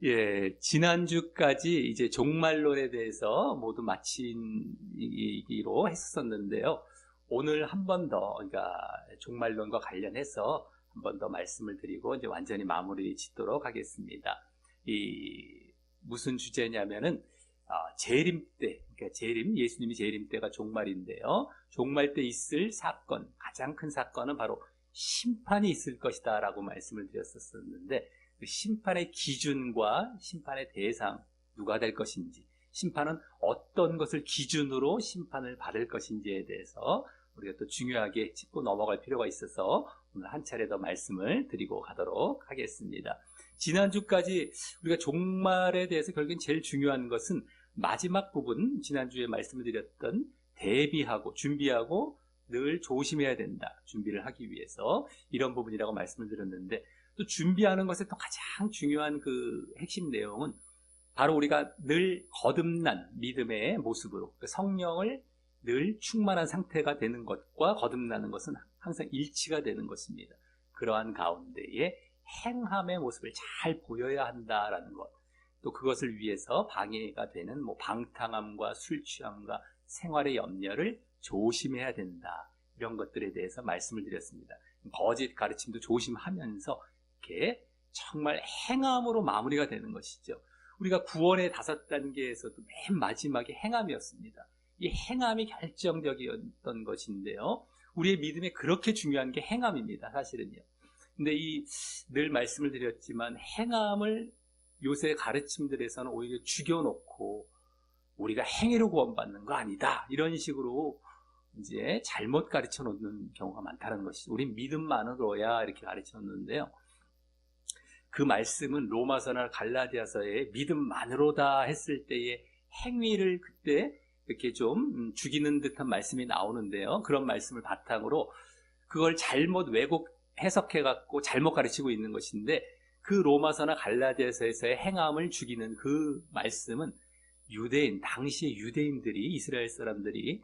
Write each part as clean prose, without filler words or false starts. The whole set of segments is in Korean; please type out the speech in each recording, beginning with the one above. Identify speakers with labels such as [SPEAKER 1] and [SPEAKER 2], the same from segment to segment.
[SPEAKER 1] 예, 지난주까지 이제 종말론에 대해서 모두 마치기로 했었는데요. 오늘 한 번 더, 그러니까 종말론과 관련해서 한 번 더 말씀을 드리고 이제 완전히 마무리 짓도록 하겠습니다. 무슨 주제냐면은, 재림 때, 그러니까 예수님이 재림 때가 종말인데요. 종말 때 있을 사건, 가장 큰 사건은 바로 심판이 있을 것이다 라고 말씀을 드렸었는데, 그 심판의 기준과 심판의 대상, 누가 될 것인지, 심판은 어떤 것을 기준으로 심판을 받을 것인지에 대해서 우리가 또 중요하게 짚고 넘어갈 필요가 있어서 오늘 한 차례 더 말씀을 드리고 가도록 하겠습니다. 지난주까지 우리가 종말에 대해서 결국엔 제일 중요한 것은 마지막 부분, 지난주에 말씀을 드렸던 대비하고 준비하고 늘 조심해야 된다. 준비를 하기 위해서 이런 부분이라고 말씀을 드렸는데, 또 준비하는 것의 또 가장 중요한 그 핵심 내용은 바로 우리가 늘 거듭난 믿음의 모습으로 성령을 늘 충만한 상태가 되는 것과 거듭나는 것은 항상 일치가 되는 것입니다. 그러한 가운데에 행함의 모습을 잘 보여야 한다라는 것, 또 그것을 위해서 방해가 되는 방탕함과 술 취함과 생활의 염려를 조심해야 된다. 이런 것들에 대해서 말씀을 드렸습니다. 거짓 가르침도 조심하면서 이렇게 정말 행함으로 마무리가 되는 것이죠. 우리가 구원의 5단계에서도 맨 마지막에 행함이었습니다. 이 행함이 결정적이었던 것인데요. 우리의 믿음에 그렇게 중요한 게 행함입니다. 사실은요. 근데 늘 말씀을 드렸지만 행함을 요새 가르침들에서는 오히려 죽여놓고 우리가 행위로 구원받는 거 아니다. 이런 식으로 이제 잘못 가르쳐 놓는 경우가 많다는 것이죠. 우린 믿음만으로야 이렇게 가르쳐 놓는데요. 그 말씀은 로마서나 갈라디아서에 믿음만으로다 했을 때의 행위를 그때 이렇게 좀 죽이는 듯한 말씀이 나오는데요. 그런 말씀을 바탕으로 그걸 잘못 왜곡 해석해갖고 잘못 가르치고 있는 것인데, 그 로마서나 갈라디아서에서의 행함을 죽이는 그 말씀은 당시의 유대인들이, 이스라엘 사람들이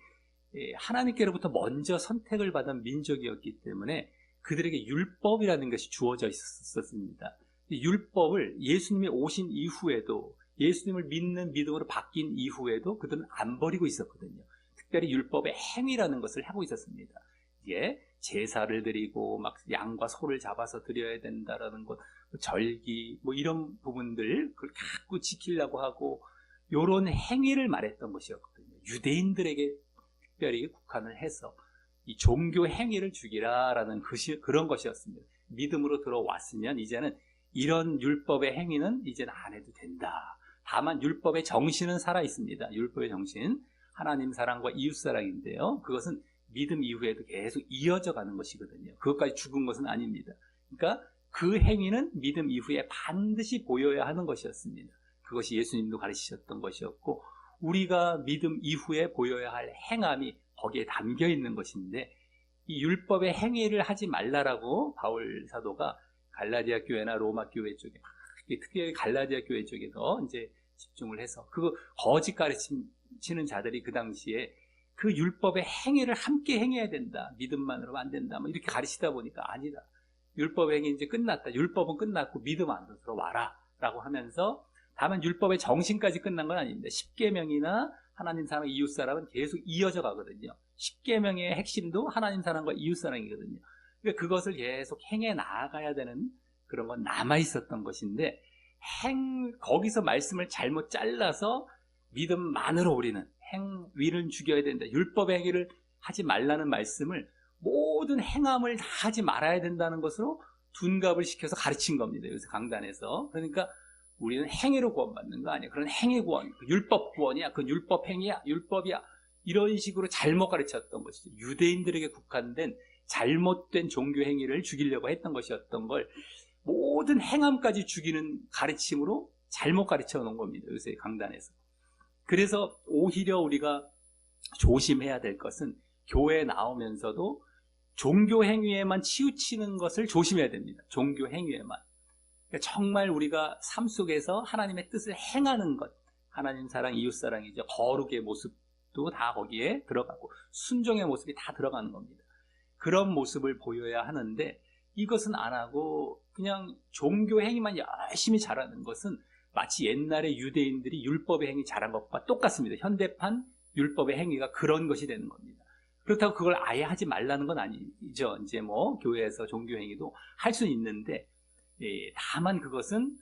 [SPEAKER 1] 하나님께로부터 먼저 선택을 받은 민족이었기 때문에 그들에게 율법이라는 것이 주어져 있었습니다. 율법을 예수님이 오신 이후에도, 예수님을 믿는 믿음으로 바뀐 이후에도 그들은 안 버리고 있었거든요. 특별히 율법의 행위라는 것을 하고 있었습니다. 이게 제사를 드리고 막 양과 소를 잡아서 드려야 된다라는 것, 절기 이런 부분들 그걸 자꾸 지키려고 하고 이런 행위를 말했던 것이었거든요. 유대인들에게 특별히 국한을 해서 이 종교 행위를 죽이라라는 그런 것이었습니다. 믿음으로 들어왔으면 이제는 이런 율법의 행위는 이제는 안 해도 된다. 다만 율법의 정신은 살아 있습니다. 율법의 정신, 하나님 사랑과 이웃 사랑인데요. 그것은 믿음 이후에도 계속 이어져 가는 것이거든요. 그것까지 죽은 것은 아닙니다. 그러니까 그 행위는 믿음 이후에 반드시 보여야 하는 것이었습니다. 그것이 예수님도 가르치셨던 것이었고, 우리가 믿음 이후에 보여야 할 행함이 거기에 담겨 있는 것인데, 이 율법의 행위를 하지 말라라고 바울 사도가 갈라디아 교회나 로마 교회 쪽에, 특히 갈라디아 교회 쪽에 더 이제 집중을 해서, 그 거짓 가르치는 자들이 그 당시에 그 율법의 행위를 함께 행해야 된다. 믿음만으로 안 된다. 이렇게 가르치다 보니까 아니다. 율법 행위 이제 끝났다. 율법은 끝났고 믿음 안으로 들어와라. 라고 하면서, 다만 율법의 정신까지 끝난 건 아닙니다. 10계명이나 하나님 사랑, 이웃 사랑은 계속 이어져 가거든요. 10계명의 핵심도 하나님 사랑과 이웃 사랑이거든요. 그러니까 그것을 계속 행해 나아가야 되는 그런 건 남아 있었던 것인데, 거기서 말씀을 잘못 잘라서 믿음만으로 우리는 행위를 죽여야 된다. 율법의 행위를 하지 말라는 말씀을 모든 행함을 다 하지 말아야 된다는 것으로 둔갑을 시켜서 가르친 겁니다. 요새 강단에서. 그러니까 우리는 행위로 구원받는 거 아니야. 그런 행위 구원, 율법 구원이야. 그건 율법 행위야. 율법이야. 이런 식으로 잘못 가르쳤던 것이죠. 유대인들에게 국한된 잘못된 종교 행위를 죽이려고 했던 것이었던 걸 모든 행함까지 죽이는 가르침으로 잘못 가르쳐 놓은 겁니다. 요새 강단에서. 그래서 오히려 우리가 조심해야 될 것은 교회에 나오면서도 종교 행위에만 치우치는 것을 조심해야 됩니다. 종교 행위에만. 그러니까 정말 우리가 삶 속에서 하나님의 뜻을 행하는 것, 하나님 사랑, 이웃 사랑이죠. 거룩의 모습도 다 거기에 들어가고 순종의 모습이 다 들어가는 겁니다. 그런 모습을 보여야 하는데, 이것은 안 하고 그냥 종교 행위만 열심히 잘하는 것은 마치 옛날에 유대인들이 율법의 행위 잘한 것과 똑같습니다. 현대판 율법의 행위가 그런 것이 되는 겁니다. 그렇다고 그걸 아예 하지 말라는 건 아니죠. 이제 뭐 교회에서 종교 행위도 할 수는 있는데, 다만 그것은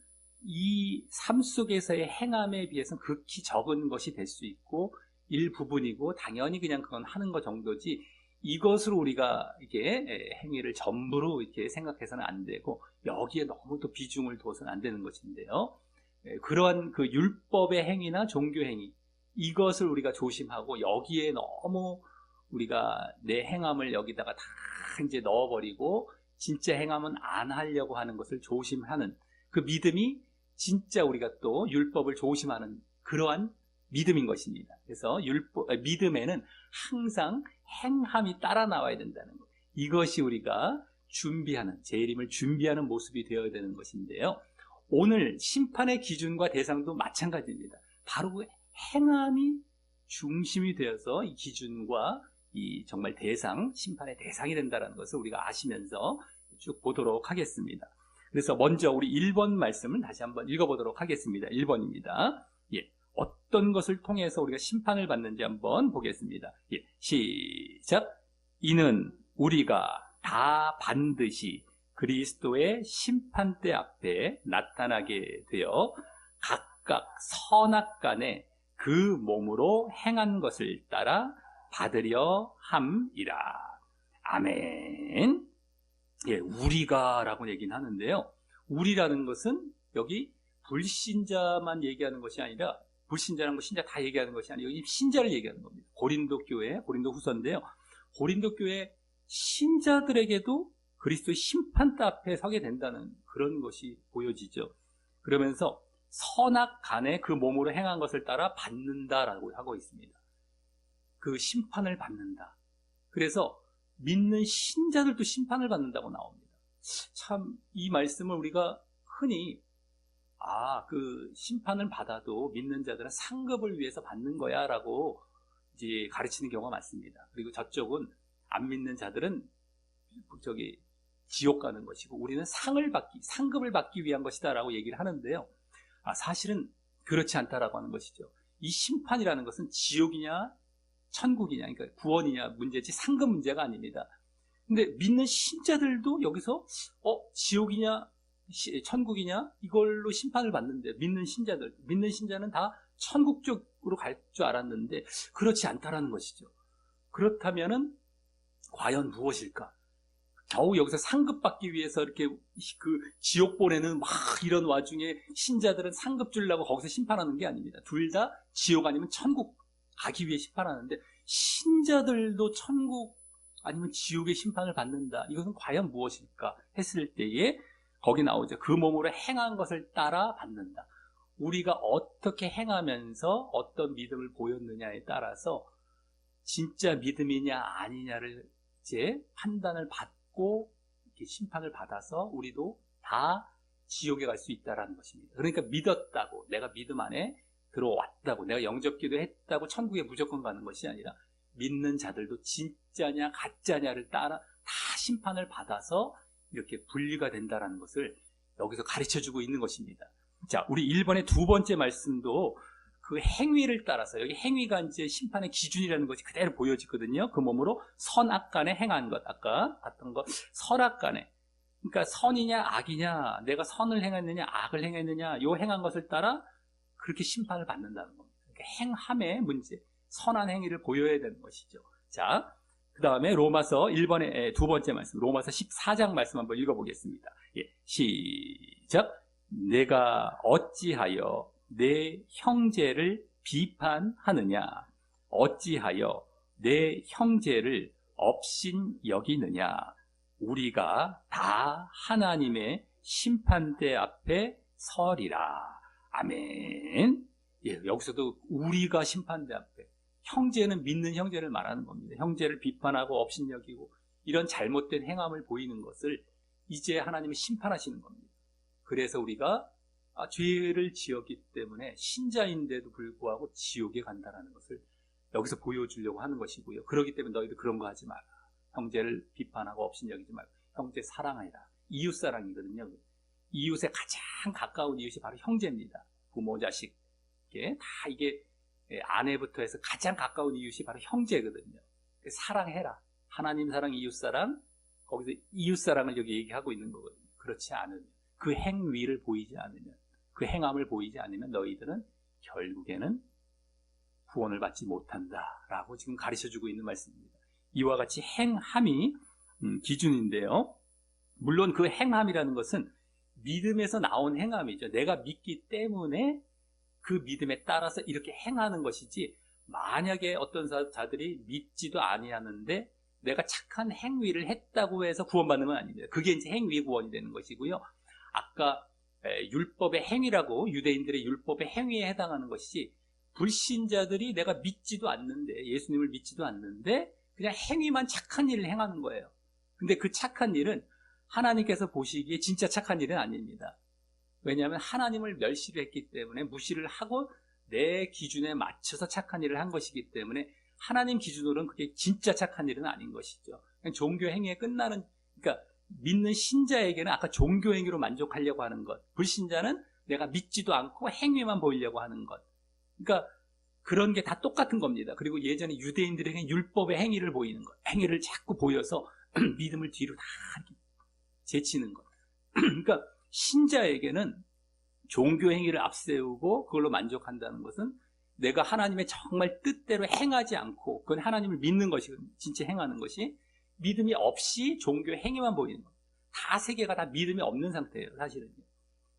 [SPEAKER 1] 이 삶 속에서의 행함에 비해서는 극히 적은 것이 될 수 있고 일부분이고, 당연히 그냥 그건 하는 것 정도지 이것으로 우리가 이게 행위를 전부로 이렇게 생각해서는 안 되고, 여기에 너무 또 비중을 둬서는 안 되는 것인데요. 그러한 그 율법의 행위나 종교 행위, 이것을 우리가 조심하고 여기에 너무 우리가 내 행함을 여기다가 다 이제 넣어버리고 진짜 행함은 안 하려고 하는 것을 조심하는 그 믿음이 진짜 우리가 또 율법을 조심하는 그러한 믿음인 것입니다. 그래서 믿음에는 항상 행함이 따라 나와야 된다는 것. 이것이 우리가 준비하는, 재림을 준비하는 모습이 되어야 되는 것인데요. 오늘 심판의 기준과 대상도 마찬가지입니다. 바로 행함이 중심이 되어서 이 기준과 이 정말 대상, 심판의 대상이 된다는 것을 우리가 아시면서 쭉 보도록 하겠습니다. 그래서 먼저 우리 1번 말씀을 다시 한번 읽어보도록 하겠습니다. 1번입니다. 어떤 것을 통해서 우리가 심판을 받는지 한번 보겠습니다. 시작. 이는 우리가 다 반드시 그리스도의 심판대 앞에 나타나게 되어 각각 선악간에 그 몸으로 행한 것을 따라 받으려 함이라. 아멘. 우리가라고 얘기는 하는데요. 우리라는 것은 여기 불신자만 얘기하는 것이 아니라, 불신자라는 거 신자 다 얘기하는 것이 아니라 여기 신자를 얘기하는 겁니다. 고린도 교회, 고린도 후서인데요. 고린도 교회 신자들에게도 그리스도의 심판대 앞에 서게 된다는 그런 것이 보여지죠. 그러면서 선악간에 그 몸으로 행한 것을 따라 받는다라고 하고 있습니다. 그 심판을 받는다. 그래서 믿는 신자들도 심판을 받는다고 나옵니다. 참 이 말씀을 우리가 흔히 그 심판을 받아도 믿는 자들은 상급을 위해서 받는 거야 라고 이제 가르치는 경우가 많습니다. 그리고 저쪽은 안 믿는 자들은 지옥 가는 것이고 우리는 상급을 받기 위한 것이다 라고 얘기를 하는데요. 사실은 그렇지 않다라고 하는 것이죠. 이 심판이라는 것은 지옥이냐 천국이냐, 그러니까 구원이냐 문제지 상급 문제가 아닙니다. 근데 믿는 신자들도 여기서 지옥이냐 천국이냐 이걸로 심판을 받는데, 믿는 신자는 다 천국 쪽으로 갈 줄 알았는데 그렇지 않다라는 것이죠. 그렇다면은 과연 무엇일까? 겨우 여기서 상급받기 위해서 이렇게 그 지옥 보내는 막 이런 와중에 신자들은 상급 주려고 거기서 심판하는 게 아닙니다. 둘 다 지옥 아니면 천국 가기 위해 심판하는데, 신자들도 천국 아니면 지옥의 심판을 받는다. 이것은 과연 무엇일까 했을 때에 거기 나오죠. 그 몸으로 행한 것을 따라 받는다. 우리가 어떻게 행하면서 어떤 믿음을 보였느냐에 따라서 진짜 믿음이냐 아니냐를 이제 판단을 받고 이렇게 심판을 받아서 우리도 다 지옥에 갈 수 있다는 것입니다. 그러니까 믿었다고, 내가 믿음 안에 들어왔다고, 내가 영접기도 했다고 천국에 무조건 가는 것이 아니라 믿는 자들도 진짜냐 가짜냐를 따라 다 심판을 받아서 이렇게 분리가 된다는 것을 여기서 가르쳐주고 있는 것입니다. 자, 우리 1번의 두 번째 말씀도 그 행위를 따라서, 여기 행위가 이제 심판의 기준이라는 것이 그대로 보여지거든요. 그 몸으로 선악간에 행한 것, 아까 봤던 것, 선악간에, 그러니까 선이냐 악이냐, 내가 선을 행했느냐 악을 행했느냐, 요 행한 것을 따라 그렇게 심판을 받는다는 겁니다. 그러니까 행함의 문제, 선한 행위를 보여야 되는 것이죠. 자, 그 다음에 로마서 1번의 두 번째 말씀, 로마서 14장 말씀 한번 읽어보겠습니다. 시작. 내가 어찌하여 내 형제를 비판하느냐? 어찌하여 내 형제를 업신 여기느냐? 우리가 다 하나님의 심판대 앞에 서리라. 아멘. 여기서도 우리가 심판대 앞에, 형제는 믿는 형제를 말하는 겁니다. 형제를 비판하고 업신여기고 이런 잘못된 행함을 보이는 것을 이제 하나님이 심판하시는 겁니다. 그래서 우리가 죄를 지었기 때문에 신자인데도 불구하고 지옥에 간다는 것을 여기서 보여주려고 하는 것이고요. 그렇기 때문에 너희도 그런 거 하지 마라. 형제를 비판하고 업신여기지 말고 형제 사랑하라. 이웃사랑이거든요. 이웃에 가장 가까운 이웃이 바로 형제입니다. 부모, 자식, 다 이게 아내부터 해서 가장 가까운 이웃이 바로 형제거든요. 사랑해라. 하나님 사랑, 이웃 사랑, 거기서 이웃 사랑을 여기 얘기하고 있는 거거든요. 그렇지 않으면, 그 행위를 보이지 않으면, 그 행함을 보이지 않으면 너희들은 결국에는 구원을 받지 못한다라고 지금 가르쳐주고 있는 말씀입니다. 이와 같이 행함이 기준인데요. 물론 그 행함이라는 것은 믿음에서 나온 행함이죠. 내가 믿기 때문에 그 믿음에 따라서 이렇게 행하는 것이지, 만약에 어떤 자들이 믿지도 아니하는데 내가 착한 행위를 했다고 해서 구원받는 건 아닙니다. 그게 이제 행위 구원이 되는 것이고요. 아까 율법의 행위라고, 유대인들의 율법의 행위에 해당하는 것이지, 불신자들이 내가 믿지도 않는데, 예수님을 믿지도 않는데 그냥 행위만 착한 일을 행하는 거예요. 근데 그 착한 일은 하나님께서 보시기에 진짜 착한 일은 아닙니다. 왜냐하면 하나님을 멸시를 했기 때문에, 무시를 하고 내 기준에 맞춰서 착한 일을 한 것이기 때문에 하나님 기준으로는 그게 진짜 착한 일은 아닌 것이죠. 그냥 종교 행위에 끝나는, 그러니까 믿는 신자에게는 아까 종교 행위로 만족하려고 하는 것, 불신자는 내가 믿지도 않고 행위만 보이려고 하는 것, 그러니까 그런 게 다 똑같은 겁니다. 그리고 예전에 유대인들에게 율법의 행위를 보이는 것, 행위를 자꾸 보여서 믿음을 뒤로 다 이렇게 제치는 것. 그러니까 신자에게는 종교 행위를 앞세우고 그걸로 만족한다는 것은 내가 하나님의 정말 뜻대로 행하지 않고, 그건 하나님을 믿는 것이, 진짜 행하는 것이, 믿음이 없이 종교 행위만 보이는 것. 다 세계가 다 믿음이 없는 상태예요, 사실은요.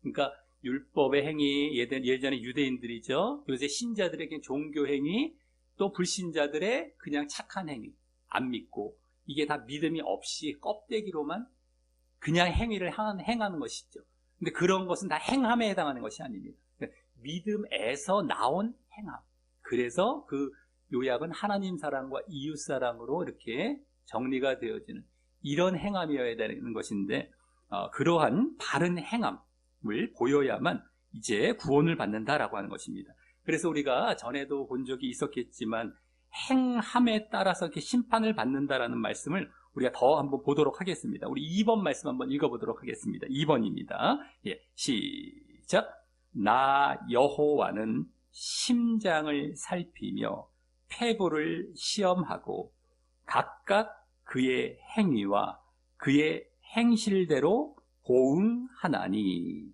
[SPEAKER 1] 그러니까 율법의 행위, 예전에 유대인들이죠. 요새 신자들에게 종교 행위, 또 불신자들의 그냥 착한 행위, 안 믿고, 이게 다 믿음이 없이 껍데기로만 그냥 행위를 행하는 것이죠. 근데 그런 것은 다 행함에 해당하는 것이 아닙니다. 믿음에서 나온 행함. 그래서 그 요약은 하나님 사랑과 이웃 사랑으로 이렇게 정리가 되어지는 이런 행함이어야 되는 것인데, 그러한 바른 행함을 보여야만 이제 구원을 받는다라고 하는 것입니다. 그래서 우리가 전에도 본 적이 있었겠지만, 행함에 따라서 이렇게 심판을 받는다라는 말씀을 우리가 더 한번 보도록 하겠습니다. 우리 2번 말씀 한번 읽어보도록 하겠습니다. 2번입니다. 예, 시작. 나 여호와는 심장을 살피며 폐부를 시험하고 각각 그의 행위와 그의 행실대로 보응하나니.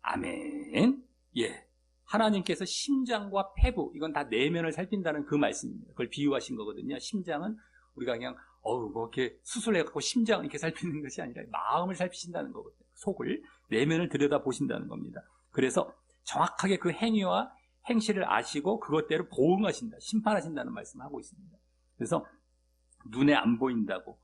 [SPEAKER 1] 아멘. 예, 하나님께서 심장과 폐부, 이건 다 내면을 살핀다는 그 말씀입니다. 그걸 비유하신 거거든요. 심장은 우리가 그냥 뭐 이렇게 수술해갖고 심장 이렇게 살피는 것이 아니라 마음을 살피신다는 거거든요. 속을, 내면을 들여다 보신다는 겁니다. 그래서 정확하게 그 행위와 행실을 아시고 그것대로 보응하신다, 심판하신다는 말씀을 하고 있습니다. 그래서 눈에 안 보인다고,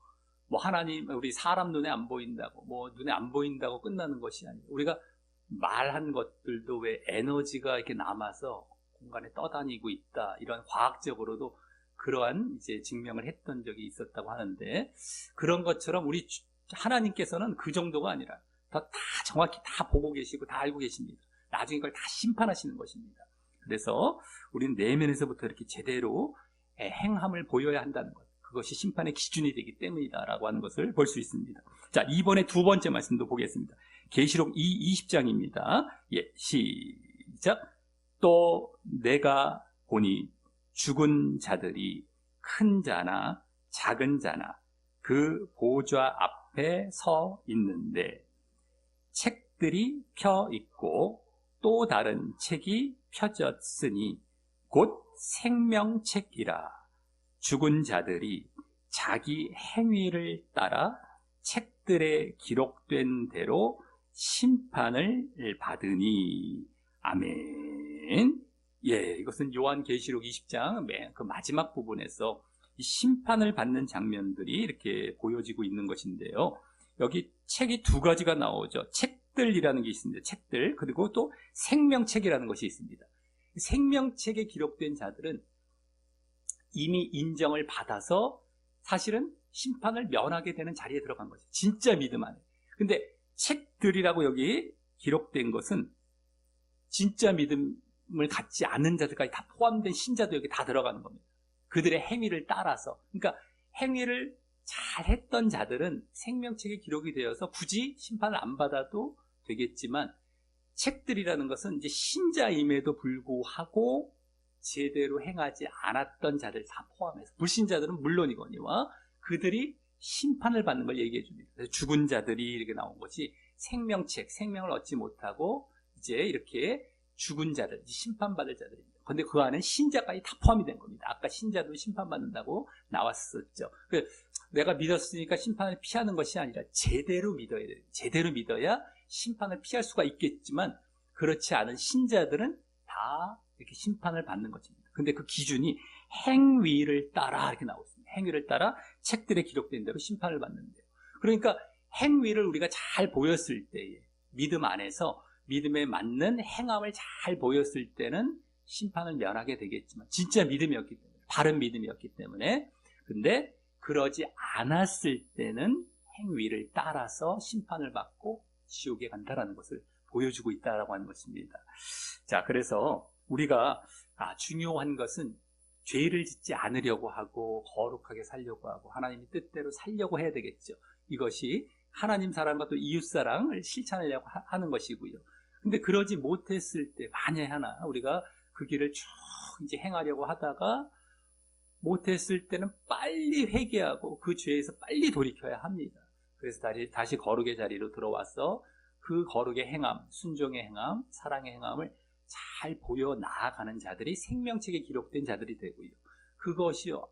[SPEAKER 1] 뭐 하나님, 우리 사람 눈에 안 보인다고, 뭐 눈에 안 보인다고 끝나는 것이 아니에요. 우리가 말한 것들도 왜 에너지가 이렇게 남아서 공간에 떠다니고 있다, 이런 과학적으로도 그러한 이제 증명을 했던 적이 있었다고 하는데, 그런 것처럼 우리 하나님께서는 그 정도가 아니라 다 정확히 다 보고 계시고 다 알고 계십니다. 나중에 그걸 다 심판하시는 것입니다. 그래서 우리는 내면에서부터 이렇게 제대로 행함을 보여야 한다는 것, 그것이 심판의 기준이 되기 때문이다라고 하는 것을 볼 수 있습니다. 자, 이번에 두 번째 말씀도 보겠습니다. 계시록 20장입니다. 예, 시작. 또 내가 보니 죽은 자들이 큰 자나 작은 자나 그 보좌 앞에 서 있는데, 책들이 펴 있고 또 다른 책이 펴졌으니 곧 생명책이라. 죽은 자들이 자기 행위를 따라 책들에 기록된 대로 심판을 받으니. 아멘. 예, 이것은 요한계시록 20장 그 마지막 부분에서 이 심판을 받는 장면들이 이렇게 보여지고 있는 것인데요. 여기 책이 두 가지가 나오죠. 책들이라는 게 있습니다. 책들, 그리고 또 생명책이라는 것이 있습니다. 생명책에 기록된 자들은 이미 인정을 받아서 사실은 심판을 면하게 되는 자리에 들어간 거죠. 진짜 믿음 안에. 근데 책들이라고 여기 기록된 것은 진짜 믿음을 갖지 않는 자들까지 다 포함된 신자도 여기 다 들어가는 겁니다. 그들의 행위를 따라서. 그러니까 행위를 잘 했던 자들은 생명책에 기록이 되어서 굳이 심판을 안 받아도 되겠지만, 책들이라는 것은 이제 신자임에도 불구하고 제대로 행하지 않았던 자들 다 포함해서 불신자들은 물론이거니와 그들이 심판을 받는 걸 얘기해 줍니다. 그래서 죽은 자들이 이렇게 나온 것이 생명책, 생명을 얻지 못하고 이제 이렇게 죽은 자들, 심판받을 자들입니다. 그런데 그 안에 신자까지 다 포함이 된 겁니다. 아까 신자도 심판받는다고 나왔었죠. 내가 믿었으니까 심판을 피하는 것이 아니라 제대로 믿어야 돼요. 제대로 믿어야 심판을 피할 수가 있겠지만 그렇지 않은 신자들은 다 이렇게 심판을 받는 것입니다. 근데 그 기준이 행위를 따라 이렇게 나오습니다. 행위를 따라 책들에 기록된 대로 심판을 받는데요. 그러니까 행위를 우리가 잘 보였을 때에 믿음 안에서 믿음에 맞는 행함을 잘 보였을 때는 심판을 면하게 되겠지만 진짜 믿음이었기 때문에 바른 믿음이었기 때문에 근데 그러지 않았을 때는 행위를 따라서 심판을 받고 지옥에 간다라는 것을 보여주고 있다라고 하는 것입니다. 자, 그래서 우리가 중요한 것은 죄를 짓지 않으려고 하고 거룩하게 살려고 하고 하나님의 뜻대로 살려고 해야 되겠죠. 이것이 하나님 사랑과 또 이웃 사랑을 실천하려고 하는 것이고요. 근데 그러지 못했을 때 만에 하나 우리가 그 길을 쭉 이제 행하려고 하다가 못했을 때는 빨리 회개하고 그 죄에서 빨리 돌이켜야 합니다. 그래서 다시 거룩의 자리로 들어와서 그 거룩의 행함, 순종의 행함, 사랑의 행함을 잘 보여 나아가는 자들이 생명책에 기록된 자들이 되고요. 그것이요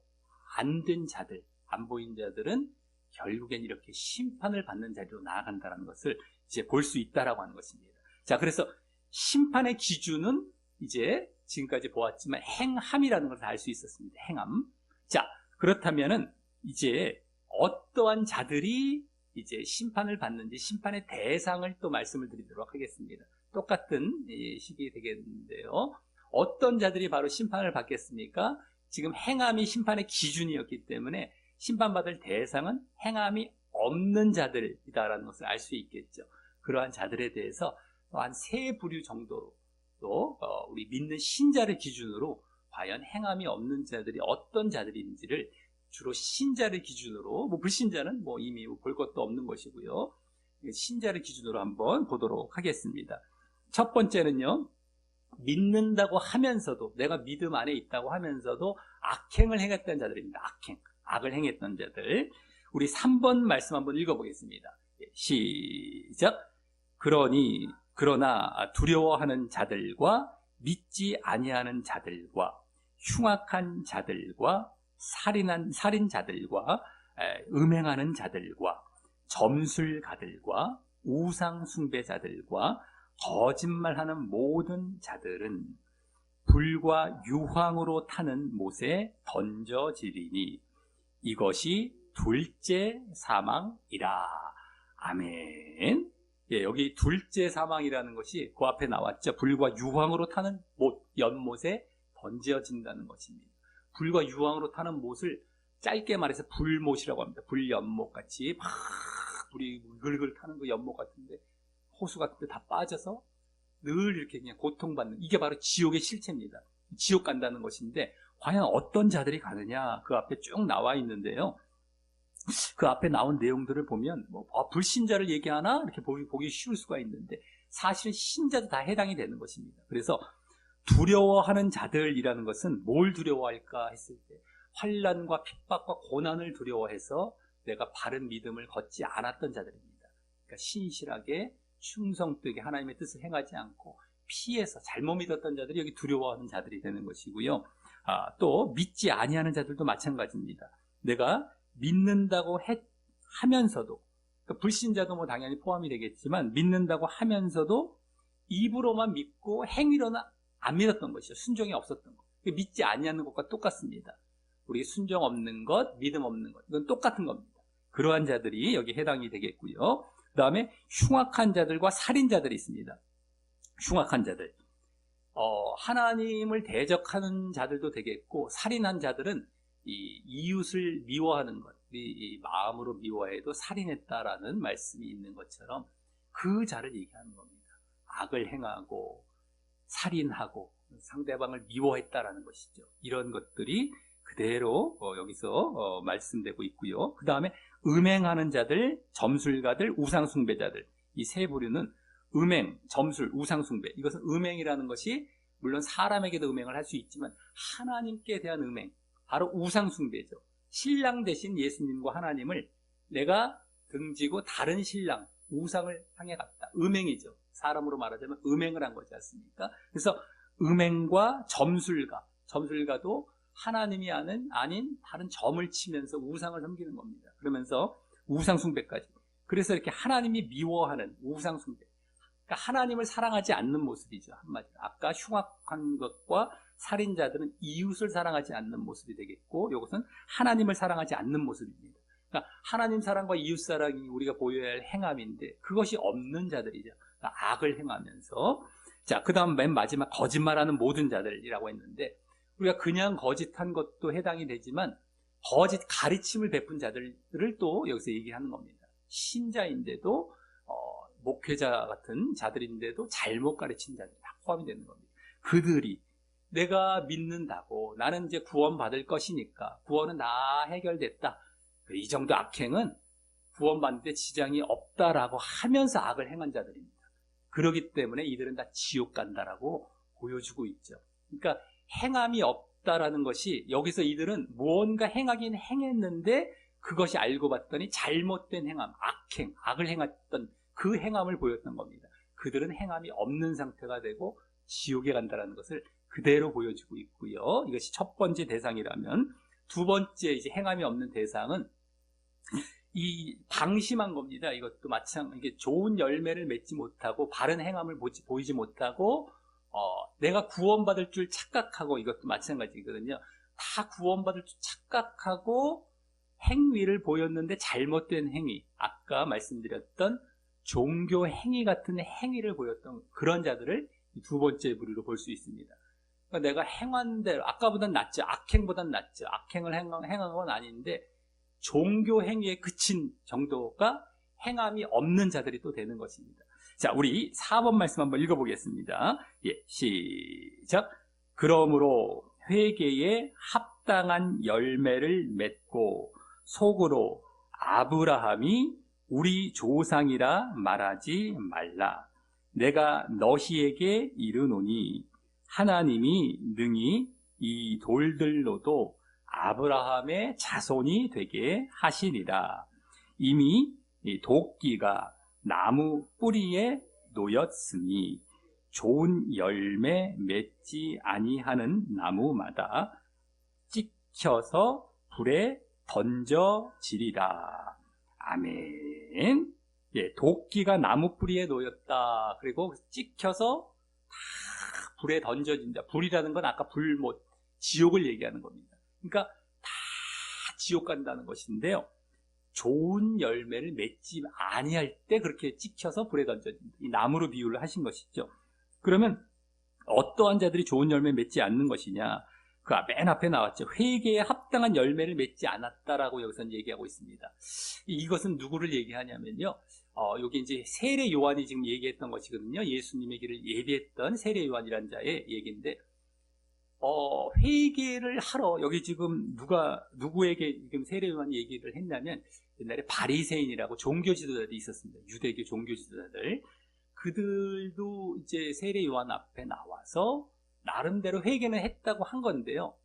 [SPEAKER 1] 안 된 자들, 안 보인 자들은 결국엔 이렇게 심판을 받는 자리로 나아간다는 것을 이제 볼 수 있다라고 하는 것입니다. 자, 그래서 심판의 기준은 이제 지금까지 보았지만 행함이라는 것을 알 수 있었습니다. 행함. 자, 그렇다면은 이제 어떠한 자들이 이제 심판을 받는지 심판의 대상을 또 말씀을 드리도록 하겠습니다. 똑같은 시기 되겠는데요. 어떤 자들이 바로 심판을 받겠습니까? 지금 행함이 심판의 기준이었기 때문에 심판받을 대상은 행함이 없는 자들이다라는 것을 알 수 있겠죠. 그러한 자들에 대해서 한 세 부류 정도로 또 우리 믿는 신자를 기준으로 과연 행함이 없는 자들이 어떤 자들인지를 주로 신자를 기준으로, 불신자는 이미 볼 것도 없는 것이고요. 신자를 기준으로 한번 보도록 하겠습니다. 첫 번째는요, 믿는다고 하면서도, 내가 믿음 안에 있다고 하면서도 악행을 행했던 자들입니다. 악을 행했던 자들. 우리 3번 말씀 한번 읽어보겠습니다. 시작. 그러나 두려워하는 자들과 믿지 아니하는 자들과 흉악한 자들과 살인자들과 음행하는 자들과 점술가들과 우상숭배자들과 거짓말하는 모든 자들은 불과 유황으로 타는 못에 던져지리니 이것이 둘째 사망이라. 아멘. 예, 여기 둘째 사망이라는 것이 그 앞에 나왔죠. 불과 유황으로 타는 못, 연못에 던져진다는 것입니다. 불과 유황으로 타는 못을 짧게 말해서 불못이라고 합니다. 불연못 같이 막 불이 글글 타는 그 연못 같은데 호수 같은데 다 빠져서 늘 이렇게 그냥 고통받는, 이게 바로 지옥의 실체입니다. 지옥 간다는 것인데 과연 어떤 자들이 가느냐, 그 앞에 쭉 나와 있는데요. 그 앞에 나온 내용들을 보면 불신자를 얘기하나 이렇게 보기 쉬울 수가 있는데 사실은 신자도 다 해당이 되는 것입니다. 그래서 두려워하는 자들이라는 것은 뭘 두려워할까 했을 때 환난과 핍박과 고난을 두려워해서 내가 바른 믿음을 걷지 않았던 자들입니다. 그러니까 신실하게 충성되게 하나님의 뜻을 행하지 않고 피해서 잘못 믿었던 자들이 여기 두려워하는 자들이 되는 것이고요. 또 믿지 아니하는 자들도 마찬가지입니다. 내가 믿는다고 하면서도, 그러니까 불신자도 당연히 포함이 되겠지만 믿는다고 하면서도 입으로만 믿고 행위로는 안 믿었던 것이죠. 순종이 없었던 것. 믿지 아니하는 것과 똑같습니다. 우리 순종 없는 것, 믿음 없는 것, 이건 똑같은 겁니다. 그러한 자들이 여기 해당이 되겠고요. 그 다음에 흉악한 자들과 살인자들이 있습니다. 흉악한 자들, 하나님을 대적하는 자들도 되겠고, 살인한 자들은 이 이웃을 미워하는 것, 이 마음으로 미워해도 살인했다라는 말씀이 있는 것처럼 그 자를 얘기하는 겁니다. 악을 행하고 살인하고 상대방을 미워했다라는 것이죠. 이런 것들이 그대로 여기서 말씀되고 있고요. 그 다음에 음행하는 자들, 점술가들, 우상숭배자들, 이 세 부류는 음행, 점술, 우상숭배, 이것은 음행이라는 것이 물론 사람에게도 음행을 할 수 있지만 하나님께 대한 음행, 바로 우상숭배죠. 신랑 대신 예수님과 하나님을 내가 등지고 다른 신랑, 우상을 향해 갔다. 음행이죠. 사람으로 말하자면 음행을 한 거지 않습니까? 그래서 음행과 점술가도 하나님이 아닌 다른 점을 치면서 우상을 섬기는 겁니다. 그러면서 우상숭배까지. 그래서 이렇게 하나님이 미워하는 우상숭배. 그러니까 하나님을 사랑하지 않는 모습이죠. 한마디로. 아까 흉악한 것과 살인자들은 이웃을 사랑하지 않는 모습이 되겠고, 이것은 하나님을 사랑하지 않는 모습입니다. 그러니까 하나님 사랑과 이웃 사랑이 우리가 보여야 할 행함인데 그것이 없는 자들이죠. 그러니까 악을 행하면서. 자, 그 다음 맨 마지막 거짓말하는 모든 자들이라고 했는데, 우리가 그냥 거짓한 것도 해당이 되지만 거짓 가르침을 베푼 자들을 또 여기서 얘기하는 겁니다. 신자인데도 목회자 같은 자들인데도 잘못 가르친 자들이 다 포함이 되는 겁니다. 그들이 내가 믿는다고 나는 이제 구원받을 것이니까 구원은 다 해결됐다, 이 정도 악행은 구원받는데 지장이 없다라고 하면서 악을 행한 자들입니다. 그렇기 때문에 이들은 다 지옥 간다라고 보여주고 있죠. 그러니까 행함이 없다라는 것이, 여기서 이들은 무언가 행하긴 행했는데 그것이 알고 봤더니 잘못된 행함, 악행, 악을 행했던 그 행함을 보였던 겁니다. 그들은 행함이 없는 상태가 되고 지옥에 간다라는 것을 그대로 보여주고 있고요. 이것이 첫 번째 대상이라면, 두 번째 이제 행함이 없는 대상은 이 방심한 겁니다. 이것도 마찬가지, 좋은 열매를 맺지 못하고 바른 행함을 보이지 못하고 내가 구원받을 줄 착각하고, 이것도 마찬가지거든요. 다 구원받을 줄 착각하고 행위를 보였는데 잘못된 행위, 아까 말씀드렸던 종교 행위 같은 행위를 보였던 그런 자들을 두 번째 부류로 볼 수 있습니다. 그러니까 내가 행한 대로 아까보단 낫죠. 악행보단 낫죠. 악행을 행한 건 아닌데 종교 행위에 그친 정도가 행함이 없는 자들이 또 되는 것입니다. 자, 우리 4번 말씀 한번 읽어보겠습니다. 예, 시작. 그러므로 회개에 합당한 열매를 맺고 속으로 아브라함이 우리 조상이라 말하지 말라. 내가 너희에게 이르노니 하나님이 능히 이 돌들로도 아브라함의 자손이 되게 하시리라. 이미 도끼가 나무 뿌리에 놓였으니 좋은 열매 맺지 아니하는 나무마다 찍혀서 불에 던져지리라. 아멘. 예, 도끼가 나무 뿌리에 놓였다. 그리고 찍혀서 다 불에 던져진다. 불이라는 건 아까 지옥을 얘기하는 겁니다. 그러니까 다 지옥 간다는 것인데요. 좋은 열매를 맺지 아니할 때 그렇게 찍혀서 불에 던져진다. 이 나무로 비유를 하신 것이죠. 그러면 어떠한 자들이 좋은 열매 맺지 않는 것이냐? 그 맨 앞에 나왔죠. 회개에 합당한 열매를 맺지 않았다라고 여기서는 얘기하고 있습니다. 이것은 누구를 얘기하냐면요. 여기 이제 세례 요한이 지금 얘기했던 것이거든요. 예수님의 길을 예비했던 세례 요한이라는 자의 얘기인데, 회개를 하러 여기 지금 누구에게 지금 세례 요한이 얘기를 했냐면, 옛날에 바리새인이라고 종교 지도자들이 있었습니다. 유대교 종교 지도자들. 그들도 이제 세례 요한 앞에 나와서 나름대로 회개는 했다고 한 건데요.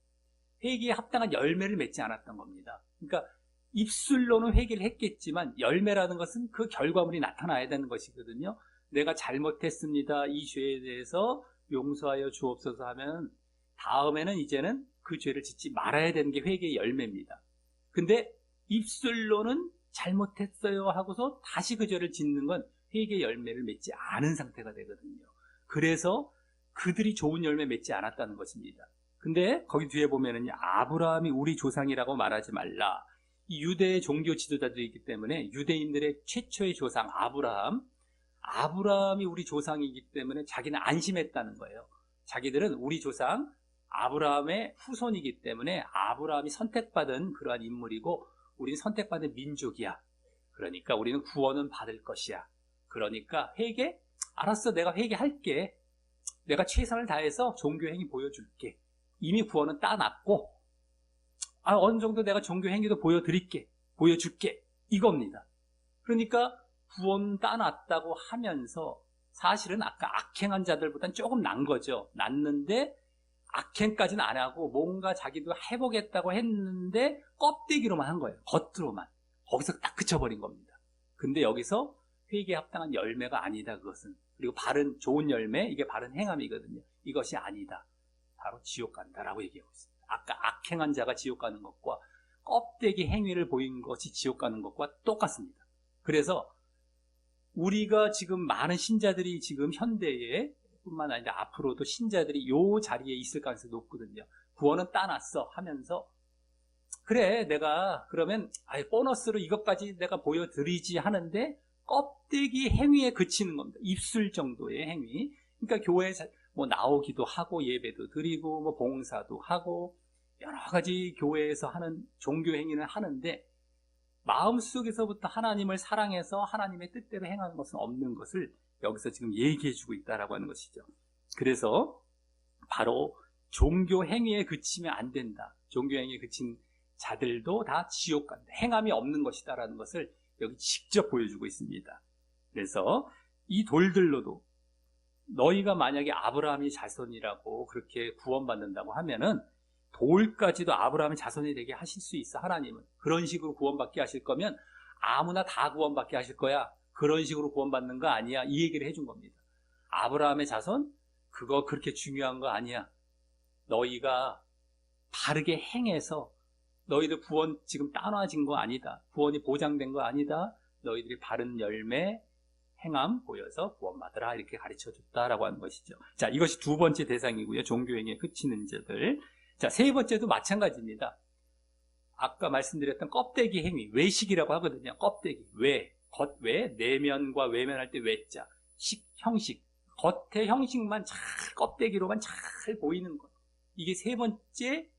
[SPEAKER 1] 회개에 합당한 열매를 맺지 않았던 겁니다. 그러니까 입술로는 회개를 했겠지만 열매라는 것은 그 결과물이 나타나야 되는 것이거든요. 내가 잘못했습니다. 이 죄에 대해서 용서하여 주옵소서 하면 다음에는 이제는 그 죄를 짓지 말아야 되는 게 회개의 열매입니다. 근데 입술로는 잘못했어요 하고서 다시 그 죄를 짓는 건 회개의 열매를 맺지 않은 상태가 되거든요. 그래서 그들이 좋은 열매 맺지 않았다는 것입니다. 근데 거기 뒤에 보면은 아브라함이 우리 조상이라고 말하지 말라. 이 유대 종교 지도자들이 있기 때문에 유대인들의 최초의 조상 아브라함이 우리 조상이기 때문에 자기는 안심했다는 거예요. 자기들은 우리 조상 아브라함의 후손이기 때문에 아브라함이 선택받은 그러한 인물이고 우리는 선택받은 민족이야. 그러니까 우리는 구원은 받을 것이야. 그러니까 회개? 알았어, 내가 회개할게. 내가 최선을 다해서 종교행위 보여줄게. 이미 구원은 따놨고 어느 정도 내가 종교행위도 보여줄게. 이겁니다. 그러니까 구원 따놨다고 하면서 사실은 아까 악행한 자들보다는 조금 난 거죠. 났는데 악행까지는 안 하고 뭔가 자기도 해보겠다고 했는데 껍데기로만 한 거예요. 겉으로만. 거기서 딱 그쳐버린 겁니다. 근데 여기서 회개에 합당한 열매가 아니다, 그것은. 그리고 바른 좋은 열매, 이게 바른 행함이거든요. 이것이 아니다. 바로 지옥 간다라고 얘기하고 있습니다. 아까 악행한 자가 지옥 가는 것과 껍데기 행위를 보인 것이 지옥 가는 것과 똑같습니다. 그래서 우리가 지금 많은 신자들이 지금 현대에 뿐만 아니라 앞으로도 신자들이 이 자리에 있을 가능성이 높거든요. 구원은 따놨어 하면서 그래 내가 그러면 보너스로 이것까지 내가 보여드리지 하는데 껍데기 행위에 그치는 겁니다. 입술 정도의 행위. 그러니까 교회에 뭐 나오기도 하고 예배도 드리고 뭐 봉사도 하고 여러 가지 교회에서 하는 종교 행위는 하는데 마음속에서부터 하나님을 사랑해서 하나님의 뜻대로 행하는 것은 없는 것을 여기서 지금 얘기해주고 있다라고 하는 것이죠. 그래서 바로 종교 행위에 그치면 안 된다. 종교 행위에 그친 자들도 다 지옥 간다. 행함이 없는 것이다라는 것을 여기 직접 보여주고 있습니다. 그래서 이 돌들로도 너희가 만약에 아브라함의 자손이라고 그렇게 구원받는다고 하면은 돌까지도 아브라함의 자손이 되게 하실 수 있어. 하나님은 그런 식으로 구원받게 하실 거면 아무나 다 구원받게 하실 거야. 그런 식으로 구원받는 거 아니야. 이 얘기를 해준 겁니다. 아브라함의 자손 그거 그렇게 중요한 거 아니야. 너희가 바르게 행해서 너희들 구원 지금 따놔진 거 아니다. 구원이 보장된 거 아니다. 너희들이 바른 열매 행함 보여서 구원받으라 이렇게 가르쳐줬다라고 하는 것이죠. 자, 이것이 두 번째 대상이고요. 종교행위에 그치는 자들. 자, 세 번째도 마찬가지입니다. 아까 말씀드렸던 껍데기 행위, 외식이라고 하거든요. 껍데기, 겉외, 내면과 외면할 때 외자, 형식, 겉의 형식만 잘 껍데기로만 잘 보이는 것. 이게 세 번째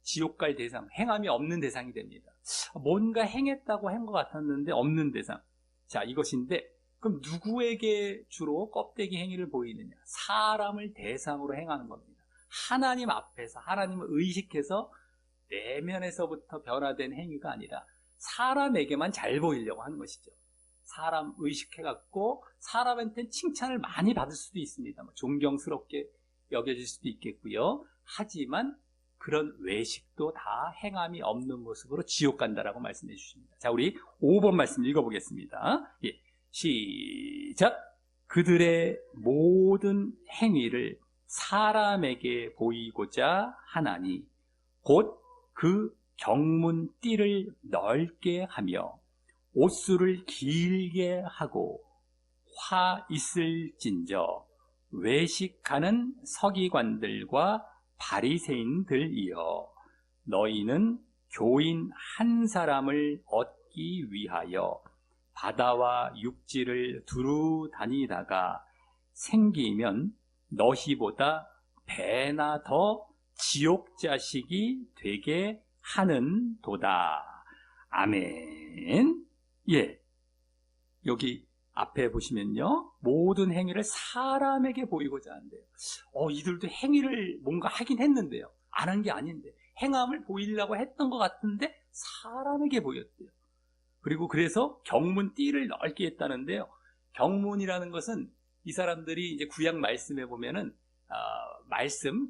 [SPEAKER 1] 지옥 갈 대상, 행함이 없는 대상이 됩니다. 뭔가 행했다고 한 것 같았는데 없는 대상. 자, 이것인데 그럼 누구에게 주로 껍데기 행위를 보이느냐? 사람을 대상으로 행하는 겁니다. 하나님 앞에서 하나님을 의식해서 내면에서부터 변화된 행위가 아니라 사람에게만 잘 보이려고 하는 것이죠. 사람 의식해갖고 사람한테는 칭찬을 많이 받을 수도 있습니다. 존경스럽게 여겨질 수도 있겠고요. 하지만 그런 외식도 다 행함이 없는 모습으로 지옥 간다라고 말씀해 주십니다. 자, 우리 5번 말씀 읽어보겠습니다. 예, 시작. 그들의 모든 행위를 사람에게 보이고자 하나니 곧 그 경문띠를 넓게 하며 옷수를 길게 하고 화 있을진저 외식하는 서기관들과 바리새인들이여 너희는 교인 한 사람을 얻기 위하여 바다와 육지를 두루 다니다가 생기면 너희보다 배나 더 지옥 자식이 되게 하는도다. 아멘. 예. 여기 앞에 보시면요. 모든 행위를 사람에게 보이고자 한대요. 이들도 행위를 뭔가 하긴 했는데요. 안 한 게 아닌데. 행함을 보이려고 했던 것 같은데 사람에게 보였대요. 그리고 그래서 경문띠를 넓게 했다는데요. 경문이라는 것은 이 사람들이 이제 구약 말씀에 보면은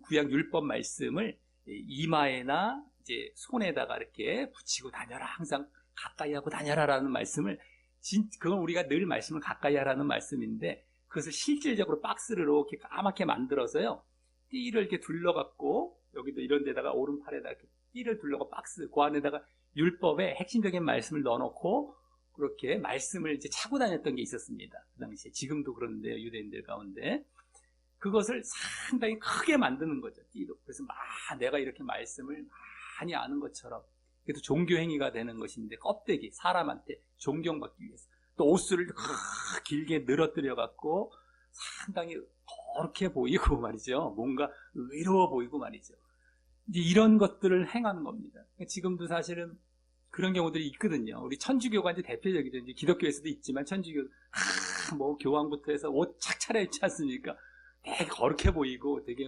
[SPEAKER 1] 구약 율법 말씀을 이마에나 이제 손에다가 이렇게 붙이고 다녀라. 항상 가까이 하고 다녀라라는 말씀을 그건 우리가 늘 말씀을 가까이 하라는 말씀인데 그것을 실질적으로 박스를 이렇게 까맣게 만들어서요. 띠를 이렇게 둘러갖고 여기도 이런 데다가 오른팔에다 이렇게 띠를 둘러가 박스 그 안에다가 율법의 핵심적인 말씀을 넣어놓고 그렇게 말씀을 이제 차고 다녔던 게 있었습니다. 그 당시에. 지금도 그런데요. 유대인들 가운데. 그것을 상당히 크게 만드는 거죠. 띠도. 그래서 내가 이렇게 말씀을 많이 아는 것처럼 그래도 종교행위가 되는 것인데 껍데기, 사람한테 존경받기 위해서. 또 옷수를 길게 늘어뜨려 갖고 상당히 거룩해 보이고 말이죠. 뭔가 의로워 보이고 말이죠. 이제 이런 것들을 행하는 겁니다. 지금도 사실은 그런 경우들이 있거든요. 우리 천주교가 이제 대표적이죠. 이제 기독교에서도 있지만 천주교, 교황부터 해서 옷 착 차려입지 않습니까? 되게 거룩해 보이고 되게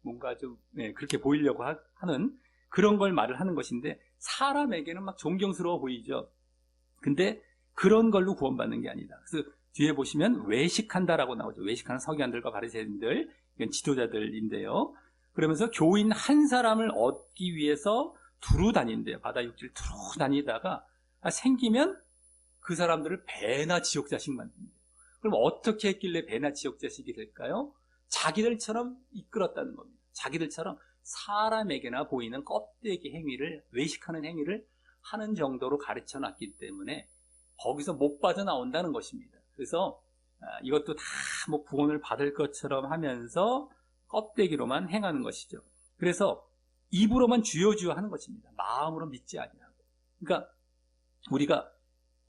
[SPEAKER 1] 뭔가 좀, 그렇게 보이려고 하는 그런 걸 말을 하는 것인데 사람에게는 막 존경스러워 보이죠. 근데 그런 걸로 구원받는 게 아니다. 그래서 뒤에 보시면 외식한다라고 나오죠. 외식하는 서기관들과 바리새인들, 이건 지도자들인데요. 그러면서 교인 한 사람을 얻기 위해서 두루 다닌대요. 바다 육지를 두루 다니다가 생기면 그 사람들을 배나 지옥자식 만든대요. 그럼 어떻게 했길래 배나 지옥자식이 될까요? 자기들처럼 이끌었다는 겁니다. 자기들처럼 사람에게나 보이는 껍데기 행위를, 외식하는 행위를 하는 정도로 가르쳐 놨기 때문에 거기서 못 빠져나온다는 것입니다. 그래서 이것도 다 뭐 구원을 받을 것처럼 하면서 껍데기로만 행하는 것이죠. 그래서 입으로만 주여 주여 하는 것입니다. 마음으로 믿지 아니하고. 그러니까 우리가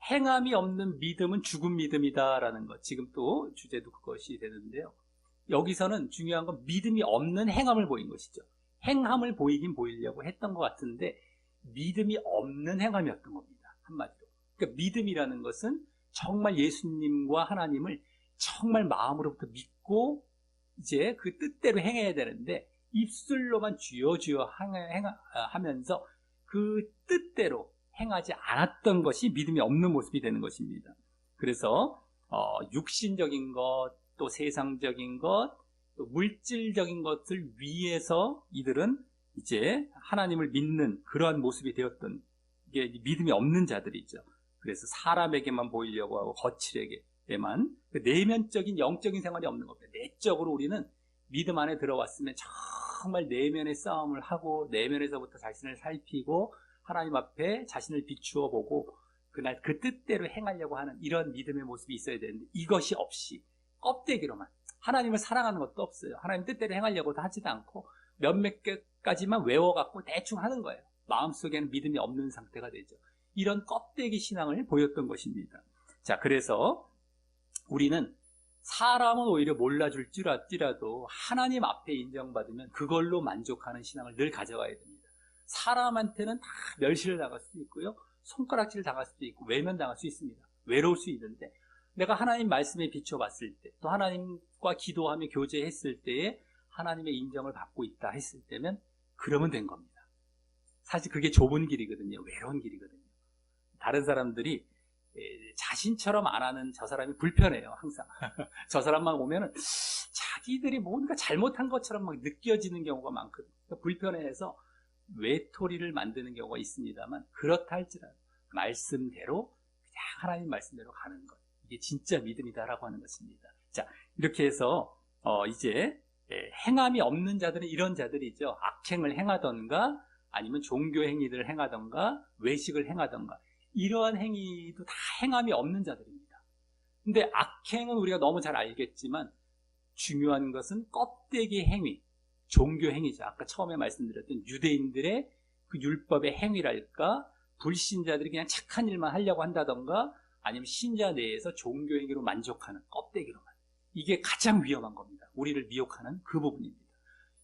[SPEAKER 1] 행함이 없는 믿음은 죽은 믿음이다라는 것. 지금 또 주제도 그것이 되는데요. 여기서는 중요한 건 믿음이 없는 행함을 보인 것이죠. 행함을 보이긴 보이려고 했던 것 같은데 믿음이 없는 행함이었던 겁니다. 한마디로. 그러니까 믿음이라는 것은 정말 예수님과 하나님을 정말 마음으로부터 믿고 이제 그 뜻대로 행해야 되는데 입술로만 주여 주여 하면서 그 뜻대로 행하지 않았던 것이 믿음이 없는 모습이 되는 것입니다. 그래서 육신적인 것, 또 세상적인 것, 또 물질적인 것을 위해서 이들은 이제 하나님을 믿는 그러한 모습이 되었던 게 믿음이 없는 자들이죠. 그래서 사람에게만 보이려고 하고 거칠에게만 내면적인 영적인 생활이 없는 겁니다. 내적으로 우리는 믿음 안에 들어왔으면 정말 내면의 싸움을 하고 내면에서부터 자신을 살피고 하나님 앞에 자신을 비추어 보고 그날 그 뜻대로 행하려고 하는 이런 믿음의 모습이 있어야 되는데 이것이 없이 껍데기로만 하나님을 사랑하는 것도 없어요. 하나님 뜻대로 행하려고도 하지도 않고 몇몇 개까지만 외워갖고 대충 하는 거예요. 마음속에는 믿음이 없는 상태가 되죠. 이런 껍데기 신앙을 보였던 것입니다. 자, 그래서 우리는 사람은 오히려 몰라줄 줄 알지라도 하나님 앞에 인정받으면 그걸로 만족하는 신앙을 늘 가져가야 됩니다. 사람한테는 다 멸시를 당할 수도 있고요. 손가락질 당할 수도 있고 외면당할 수 있습니다. 외로울 수 있는데 내가 하나님 말씀에 비춰봤을 때 또 하나님과 기도하며 교제했을 때에 하나님의 인정을 받고 있다 했을 때면 그러면 된 겁니다. 사실 그게 좁은 길이거든요. 외로운 길이거든요. 다른 사람들이 자신처럼 안 하는 저 사람이 불편해요. 항상 저 사람만 오면은 자기들이 뭔가 잘못한 것처럼 막 느껴지는 경우가 많거든요. 그러니까 불편해해서 외톨이를 만드는 경우가 있습니다만 그렇다 할지라도 말씀대로 그냥 하나님 말씀대로 가는 것, 이게 진짜 믿음이다라고 하는 것입니다. 자, 이렇게 해서 이제 행함이 없는 자들은 이런 자들이죠. 악행을 행하던가 아니면 종교 행위들을 행하던가 외식을 행하던가 이러한 행위도 다 행함이 없는 자들입니다. 근데 악행은 우리가 너무 잘 알겠지만 중요한 것은 껍데기 행위, 종교 행위죠. 아까 처음에 말씀드렸던 유대인들의 그 율법의 행위랄까, 불신자들이 그냥 착한 일만 하려고 한다던가 아니면 신자 내에서 종교 행위로 만족하는 껍데기로만, 이게 가장 위험한 겁니다. 우리를 미혹하는 그 부분입니다.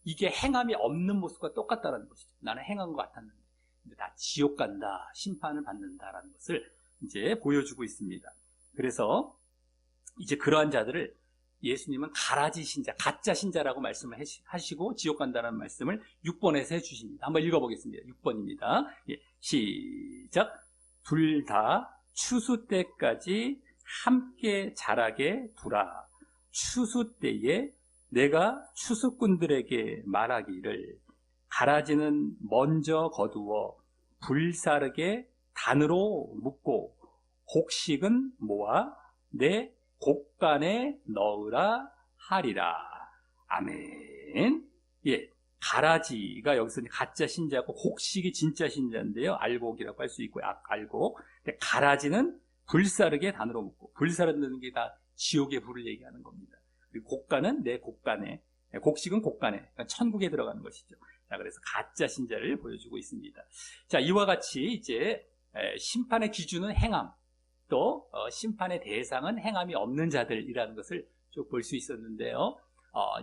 [SPEAKER 1] 이게 행함이 없는 모습과 똑같다는 것이죠. 나는 행한 것 같았는데 근데 다 지옥 간다, 심판을 받는다라는 것을 이제 보여주고 있습니다. 그래서 이제 그러한 자들을 예수님은 가라지 신자, 가짜 신자라고 말씀을 하시고 지옥 간다는 말씀을 6번에서 해주십니다. 한번 읽어보겠습니다. 6번입니다. 예, 시작. 둘 다 추수 때까지 함께 자라게 두라. 추수 때에 내가 추수꾼들에게 말하기를 가라지는 먼저 거두어 불사르게 단으로 묶고 곡식은 모아 내 곡간에 넣으라 하리라. 아멘. 예, 가라지가 여기서 가짜 신자고 곡식이 진짜 신자인데요. 알곡이라고 할 수 있고 알곡. 가라지는 불사르게 단으로 묶고, 불사르는 게 다 지옥의 불을 얘기하는 겁니다. 그리고 곡간은 내 곡간에, 곡식은 곡간에, 그러니까 천국에 들어가는 것이죠. 자, 그래서 가짜 신자를 보여주고 있습니다. 자, 이와 같이 이제 심판의 기준은 행함, 또 심판의 대상은 행함이 없는 자들이라는 것을 좀 볼 수 있었는데요.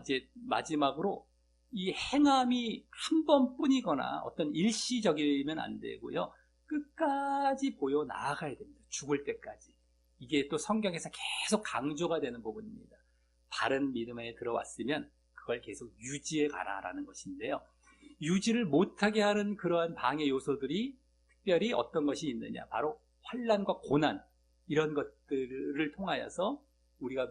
[SPEAKER 1] 이제 마지막으로 이 행함이 한 번뿐이거나 어떤 일시적이면 안 되고요. 끝까지 보여 나아가야 됩니다. 죽을 때까지. 이게 또 성경에서 계속 강조가 되는 부분입니다. 바른 믿음에 들어왔으면 그걸 계속 유지해 가라라는 것인데요. 유지를 못하게 하는 그러한 방해 요소들이 특별히 어떤 것이 있느냐, 바로 환난과 고난, 이런 것들을 통하여서 우리가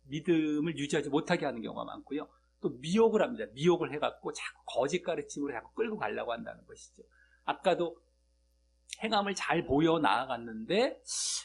[SPEAKER 1] 믿음을 유지하지 못하게 하는 경우가 많고요. 또 미혹을 합니다. 미혹을 해갖고 자꾸 거짓 가르침으로 자꾸 끌고 가려고 한다는 것이죠. 아까도 행함을 잘 보여 나아갔는데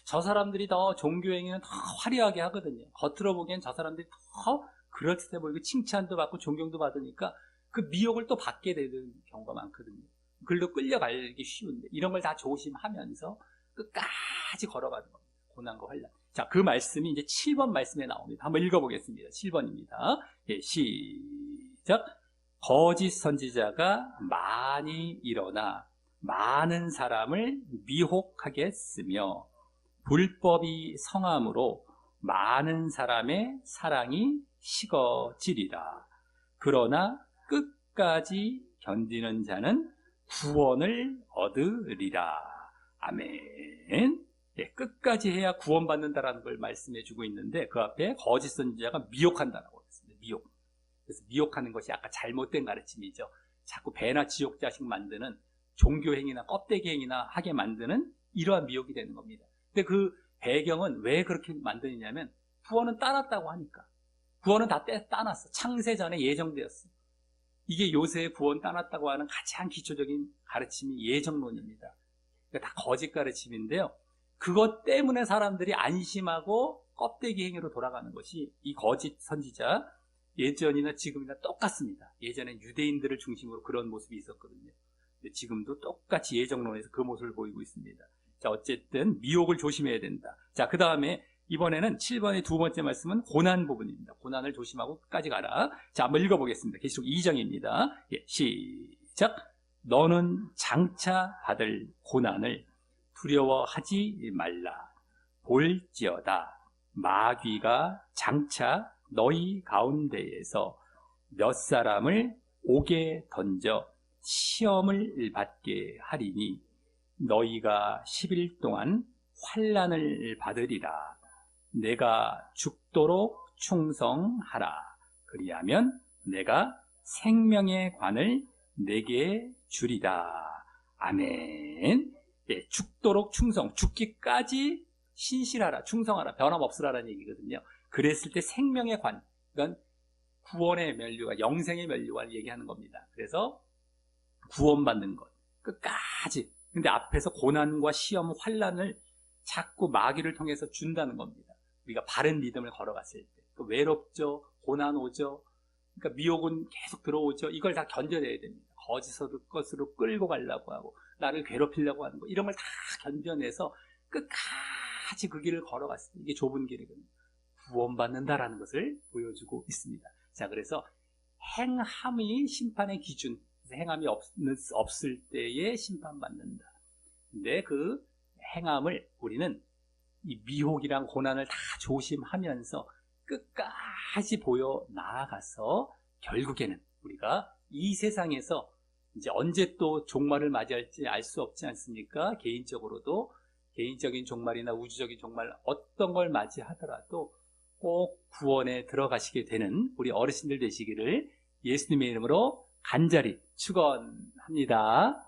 [SPEAKER 1] 저 사람들이 더 종교 행위는 더 화려하게 하거든요. 겉으로 보기엔 저 사람들이 더 그럴듯해 보이고 칭찬도 받고 존경도 받으니까 그 미혹을 또 받게 되는 경우가 많거든요. 글로 끌려가기 쉬운데 이런 걸 다 조심하면서 끝까지 걸어가는 겁니다. 고난과 환난. 자, 그 말씀이 이제 7번 말씀에 나옵니다. 한번 읽어보겠습니다. 7번입니다. 예, 시작. 거짓 선지자가 많이 일어나 많은 사람을 미혹하겠으며 불법이 성함으로 많은 사람의 사랑이 식어지리라. 그러나 끝까지 견디는 자는 구원을 얻으리라. 아멘. 예, 끝까지 해야 구원받는다라는 걸 말씀해 주고 있는데 그 앞에 거짓 선지자가 미혹한다라고 했습니다. 미혹. 그래서 미혹하는 것이 아까 잘못된 가르침이죠. 자꾸 배나 지옥 자식 만드는 종교행위나 껍데기행위나 하게 만드는 이러한 미혹이 되는 겁니다. 근데 그 배경은 왜 그렇게 만드느냐면 구원은 따놨다고 하니까. 구원은 다 따놨어. 창세 전에 예정되었어. 이게 요새의 구원 따놨다고 하는 가장 기초적인 가르침이 예정론입니다. 그러니까 다 거짓 가르침인데요. 그것 때문에 사람들이 안심하고 껍데기 행위로 돌아가는 것이 이 거짓 선지자 예전이나 지금이나 똑같습니다. 예전엔 유대인들을 중심으로 그런 모습이 있었거든요. 근데 지금도 똑같이 예정론에서 그 모습을 보이고 있습니다. 자, 어쨌든 미혹을 조심해야 된다. 자, 그 다음에 이번에는 7번의 두 번째 말씀은 고난 부분입니다. 고난을 조심하고 끝까지 가라. 자, 한번 읽어보겠습니다. 계시록 2장입니다. 예, 시작. 너는 장차 받을 고난을 두려워하지 말라. 볼지어다 마귀가 장차 너희 가운데에서 몇 사람을 옥에 던져 시험을 받게 하리니 너희가 10일 동안 환난을 받으리라. 내가 죽도록 충성하라. 그리하면 내가 생명의 관을 내게 주리라. 아멘. 예, 죽도록 충성, 죽기까지 신실하라, 충성하라, 변함없으라는 얘기거든요. 그랬을 때 생명의 관, 이건 구원의 면류관, 영생의 면류관을 얘기하는 겁니다. 그래서 구원받는 것, 끝까지. 근데 앞에서 고난과 시험, 환난을 자꾸 마귀를 통해서 준다는 겁니다. 우리가 바른 믿음을 걸어갔을 때. 외롭죠, 고난 오죠, 그러니까 미혹은 계속 들어오죠. 이걸 다 견뎌내야 됩니다. 거짓으로 것으로 끌고 가려고 하고 나를 괴롭히려고 하는 거 이런 걸 다 견뎌내서 끝까지 그 길을 걸어갔을 때 이게 좁은 길이거든요. 구원받는다라는 것을 보여주고 있습니다. 자, 그래서 행함이 심판의 기준, 행함이 없을 때에 심판받는다. 근데 그 행함을 우리는 이 미혹이랑 고난을 다 조심하면서 끝까지 보여 나아가서 결국에는 우리가 이 세상에서 이제 언제 또 종말을 맞이할지 알 수 없지 않습니까? 개인적으로도 개인적인 종말이나 우주적인 종말 어떤 걸 맞이하더라도 꼭 구원에 들어가시게 되는 우리 어르신들 되시기를 예수님의 이름으로 간절히 축원합니다.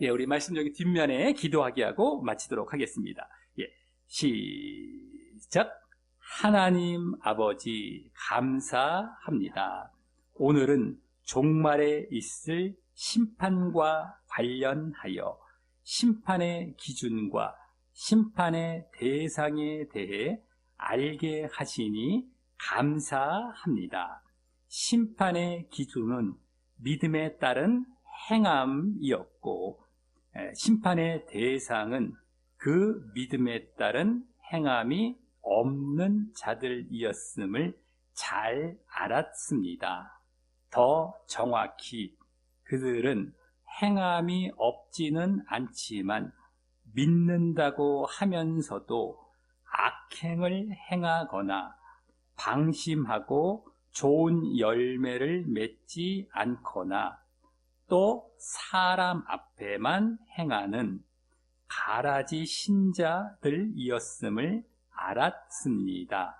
[SPEAKER 1] 예, 우리 말씀 여기 뒷면에 기도하게 하고 마치도록 하겠습니다. 예, 시작. 하나님 아버지 감사합니다. 오늘은 종말에 있을 심판과 관련하여 심판의 기준과 심판의 대상에 대해 알게 하시니 감사합니다. 심판의 기준은 믿음에 따른 행함이었고 심판의 대상은 그 믿음에 따른 행함이 없는 자들이었음을 잘 알았습니다. 더 정확히 그들은 행함이 없지는 않지만 믿는다고 하면서도 악행을 행하거나 방심하고 좋은 열매를 맺지 않거나 또 사람 앞에만 행하는 가라지 신자들이었음을 알았습니다.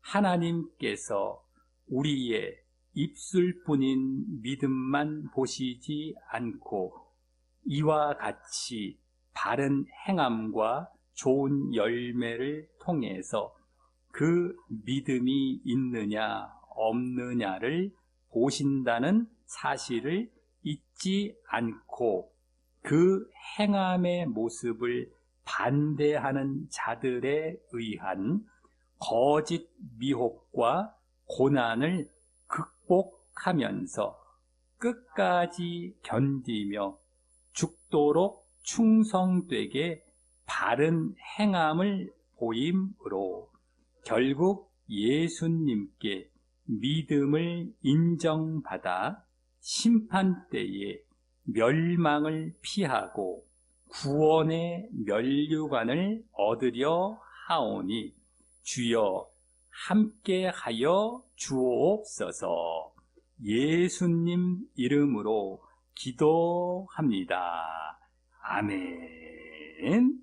[SPEAKER 1] 하나님께서 우리의 입술뿐인 믿음만 보시지 않고 이와 같이 바른 행함과 좋은 열매를 통해서 그 믿음이 있느냐 없느냐를 보신다는 사실을 잊지 않고 그 행함의 모습을 반대하는 자들에 의한 거짓 미혹과 고난을 극복하면서 끝까지 견디며 죽도록 충성되게 바른 행함을 보임으로 결국 예수님께 믿음을 인정받아 심판때에 멸망을 피하고 구원의 면류관을 얻으려 하오니 주여 함께하여 주옵소서. 예수님 이름으로 기도합니다. 아멘.